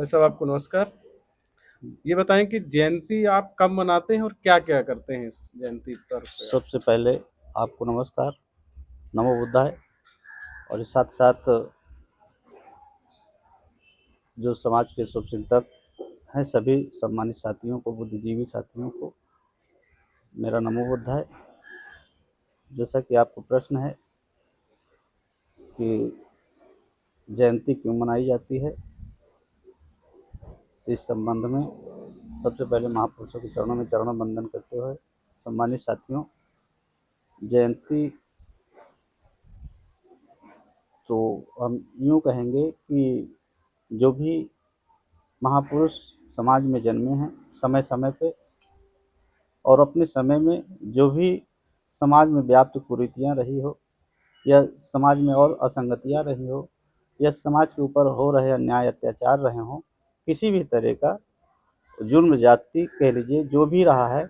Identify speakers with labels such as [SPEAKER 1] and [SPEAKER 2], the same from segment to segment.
[SPEAKER 1] भाई साहब आपको नमस्कार। ये बताएं कि जयंती आप कब मनाते हैं और क्या-क्या करते हैं इस जयंती पर्व पे आप?
[SPEAKER 2] सबसे पहले आपको नमस्कार, नमो बुद्धाय। और इस साथ साथ जो समाज के शुभचिंतक हैं सभी सम्मानित साथियों को, बुद्धिजीवी साथियों को मेरा नमो बुद्धाय। जैसा कि आपको प्रश्न है कि जयंती क्यों मनाई जाती है, इस संबंध में सबसे पहले महापुरुषों के चरणों में चरण वंदन करते हुए सम्मानित साथियों, जयंती तो हम यूँ कहेंगे कि जो भी महापुरुष समाज में जन्मे हैं समय समय पे, और अपने समय में जो भी समाज में व्याप्त कुरीतियाँ रही हो या समाज में और असंगतियाँ रही हो या समाज के ऊपर हो रहे अन्याय अत्याचार रहे हों, किसी भी तरह का जुर्म जाति कह लीजिए जो भी रहा है,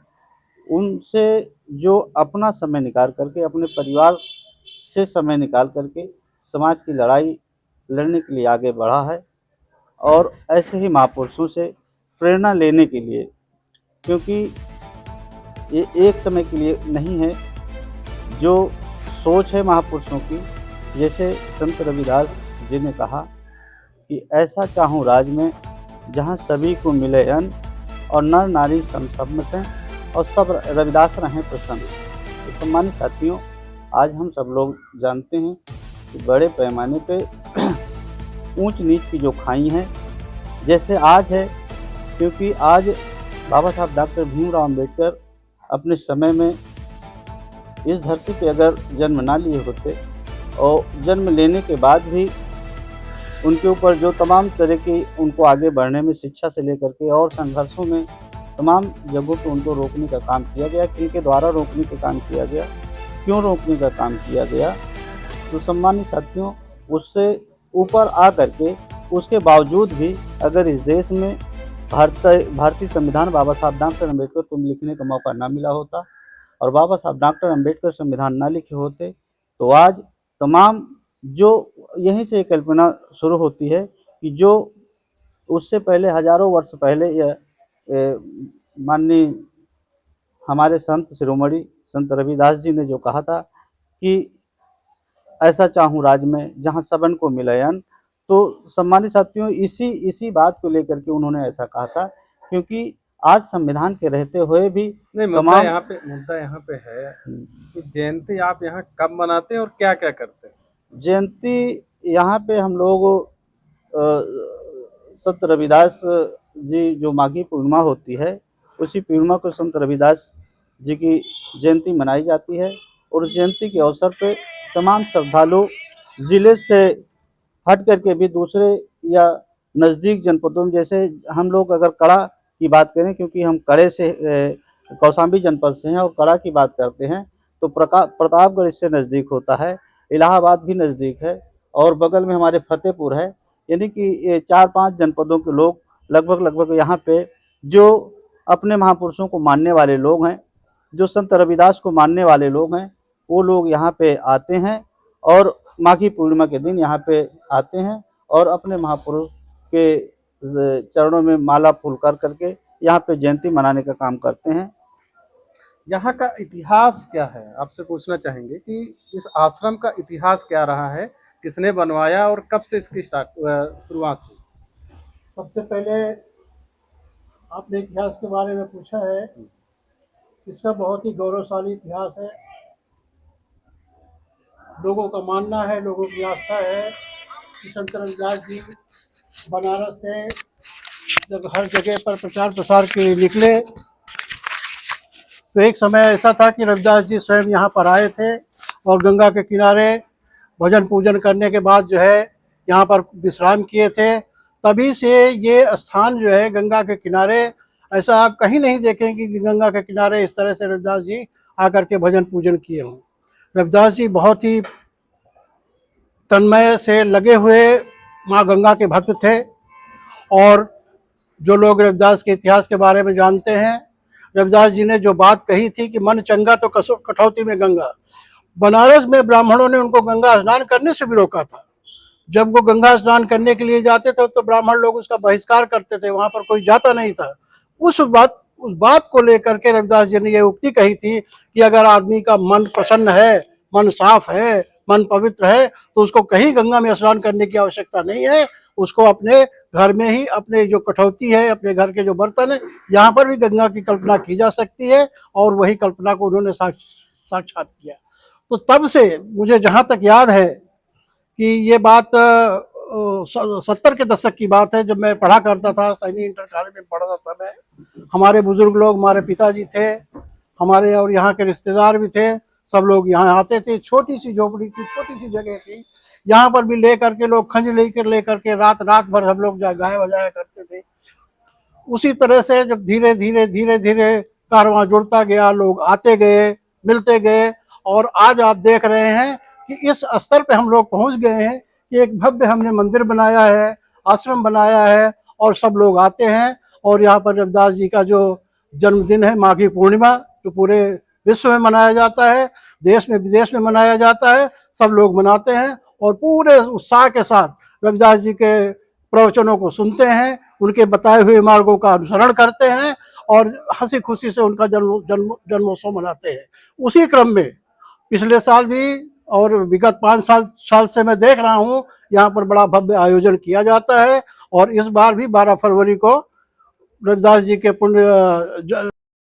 [SPEAKER 2] उनसे जो अपना समय निकाल करके अपने परिवार से समय निकाल करके समाज की लड़ाई लड़ने के लिए आगे बढ़ा है। और ऐसे ही महापुरुषों से प्रेरणा लेने के लिए, क्योंकि ये एक समय के लिए नहीं है, जो सोच है महापुरुषों की, जैसे संत रविदास जी ने कहा कि ऐसा चाहूँ राज में जहाँ सभी को मिले अन्न और नर नारी समसम से और सब रविदास रहें प्रसन्न। तो सम्मानित साथियों, आज हम सब लोग जानते हैं कि बड़े पैमाने पे ऊंच नीच की जो खाई हैं, जैसे आज है, क्योंकि आज बाबा साहब डॉक्टर भीमराव अंबेडकर अपने समय में इस धरती पे अगर जन्म ना लिए होते और जन्म लेने के बाद भी उनके ऊपर जो तमाम तरह की उनको आगे बढ़ने में शिक्षा से लेकर के और संघर्षों में तमाम जगहों पे उनको रोकने का काम किया गया, किनके द्वारा रोकने का काम किया गया, क्यों रोकने का काम किया गया, तो सम्मानित साथियों, उससे ऊपर आ करके उसके बावजूद भी अगर इस देश में भारतीय संविधान बाबा साहब डॉक्टर अम्बेडकर को लिखने का मौका ना मिला होता और बाबा साहब डॉक्टर अम्बेडकर संविधान ना लिखे होते, तो आज तमाम जो यहीं से कल्पना शुरू होती है कि जो उससे पहले हजारों वर्ष पहले यह माननीय हमारे संत शिरोमणि संत रविदास जी ने जो कहा था कि ऐसा चाहूँ राज में जहाँ सबन को मिले अन्न, तो सम्मानित साथियों इसी बात को लेकर के उन्होंने ऐसा कहा था, क्योंकि आज संविधान के रहते हुए भी
[SPEAKER 1] नहीं,
[SPEAKER 2] तमाम
[SPEAKER 1] मुद्दा यहाँ पे है कि जयंती आप यहाँ कब मनाते हैं और क्या-क्या करते हैं?
[SPEAKER 2] जयंती यहाँ पे हम लोग संत रविदास जी जो माघी पूर्णिमा होती है, उसी पूर्णिमा को संत रविदास जी की जयंती मनाई जाती है। और उस जयंती के अवसर पे तमाम श्रद्धालु ज़िले से हट करके भी दूसरे या नज़दीक जनपदों में, जैसे हम लोग अगर कड़ा की बात करें, क्योंकि हम कड़े से कौशाम्बी जनपद से हैं और कड़ा की बात करते हैं, तो प्रतापगढ़ इससे नज़दीक होता है, इलाहाबाद भी नज़दीक है और बगल में हमारे फतेहपुर है। यानी कि ये 4-5 जनपदों के लोग लगभग यहाँ पे जो अपने महापुरुषों को मानने वाले लोग हैं, जो संत रविदास को मानने वाले लोग हैं, वो लोग यहाँ पे आते हैं और माघी पूर्णिमा के दिन यहाँ पे आते हैं और अपने महापुरुष के चरणों में माला फूल कर करके यहाँ पे जयंती मनाने का काम करते हैं।
[SPEAKER 1] यहाँ का इतिहास क्या है? आपसे पूछना चाहेंगे कि इस आश्रम का इतिहास क्या रहा है? किसने बनवाया और कब से इसकी शुरुआत हुई?
[SPEAKER 3] सबसे पहले आपने इतिहास के बारे में पूछा है। इसका बहुत ही गौरवशाली इतिहास है। लोगों का मानना है, लोगों की आस्था है कि संत रविदास जी बनारस से जब हर जगह पर प्रचार प्रसार के लिए निकले, तो एक समय ऐसा था कि रविदास जी स्वयं यहाँ पर आए थे और गंगा के किनारे भजन पूजन करने के बाद जो है यहाँ पर विश्राम किए थे। तभी से ये स्थान जो है गंगा के किनारे, ऐसा आप कहीं नहीं देखेंगे कि गंगा के किनारे इस तरह से रविदास जी आकर के भजन पूजन किए हों। रविदास जी बहुत ही तन्मय से लगे हुए माँ गंगा के भक्त थे। और जो लोग रविदास के इतिहास के बारे में जानते हैं, रविदास जी ने जो बात कही थी कि मन चंगा तो कटौती में गंगा, बनारस में ब्राह्मणों ने उनको गंगा स्नान करने से भी रोका था। जब वो गंगा स्नान करने के लिए जाते थे तो ब्राह्मण लोग उसका बहिष्कार करते थे, वहां पर कोई जाता नहीं था। उस बात को लेकर के रविदास जी ने ये उक्ति कही थी कि अगर आदमी का मन प्रसन्न है, मन साफ है, मन पवित्र है, तो उसको कहीं गंगा में स्नान करने की आवश्यकता नहीं है। उसको अपने घर में ही, अपने जो कठौती है, अपने घर के जो बर्तन है, यहाँ पर भी गंगा की कल्पना की जा सकती है, और वही कल्पना को उन्होंने साक्षात किया। तो तब से मुझे जहाँ तक याद है कि ये बात 70 के दशक की बात है, जब मैं पढ़ा करता था, सैनिक इंटर कॉलेज में पढ़ा था मैं। हमारे बुजुर्ग लोग, हमारे पिताजी थे, हमारे और यहाँ के रिश्तेदार भी थे, सब लोग यहाँ आते थे। छोटी सी झोपड़ी थी, छोटी सी जगह थी, यहाँ पर भी ले करके लोग खंज लेकर के रात भर हम लोग गाय बजाया करते थे। उसी तरह से जब धीरे धीरे कारवां जुड़ता गया, लोग आते गए, मिलते गए, और आज आप देख रहे हैं कि इस स्तर पे हम लोग पहुंच गए हैं कि एक भव्य हमने मंदिर बनाया है, आश्रम बनाया है, और सब लोग आते हैं। और यहाँ पर रविदास जी का जो जन्मदिन है, माघी पूर्णिमा, जो पूरे विश्व में मनाया जाता है, देश में विदेश में मनाया जाता है, सब लोग मनाते हैं और पूरे उत्साह के साथ रविदास जी के प्रवचनों को सुनते हैं, उनके बताए हुए मार्गों का अनुसरण करते हैं, और हंसी खुशी से उनका जन्मोत्सव मनाते हैं। उसी क्रम में पिछले साल भी और विगत 5 साल से मैं देख रहा हूँ, यहाँ पर बड़ा भव्य आयोजन किया जाता है। और इस बार भी 12 फरवरी को रविदास जी के पुण्य